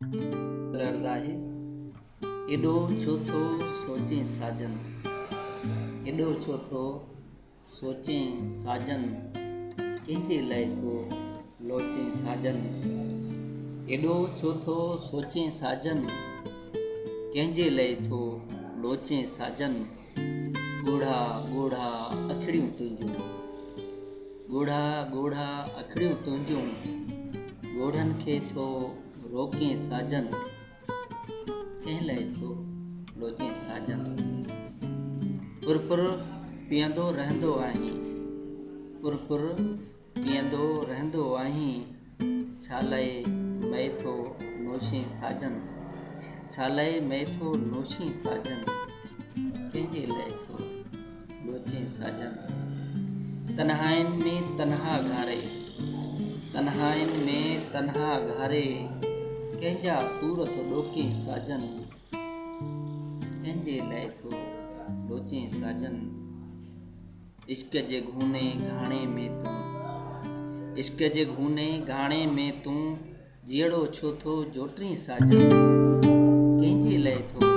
Colour राहे एॾो छो थो सोचें साजन, एॾो छो थो सोचें साजन, कंहिंजे लाइ थो लोचें साजन। एॾो छो थो सोचें साजन, कंहिंजे लाइ थो लोचें साजन। ॻोढ़ा ॻोढ़ा अखिड़ियूं तुंहिंजूं, ॻोढ़ा ॻोढ़ा अखिड़ियूं तुंहिंजूं, ॻोढ़नि खे थो रोकें साजन, कंहिं लाइ थो लोचें साजन। पुर पुर पीअंदो रहंदो आहीं, पुर पुर पीअंदो रहंदो आहीं, छा लाइ मैं थो नोशें साजन, छा लाइ मैं थो नोशें साजन, कंहिंजे लाइ थो लोचें साजन। तन्हाइनि में तन्हा घारे, तन्हाइनि में तन्हा घारे, कंहिंजा सूर थो ॾोकें साजन, कंहिंजे लाइ थो लोचें साजन। इश्क जे घूने घाणे में तूं, इश्क जे घूने घाणे में तूं, जीअड़ो छो थो जोटीं साजन, कंहिंजे लाइ थो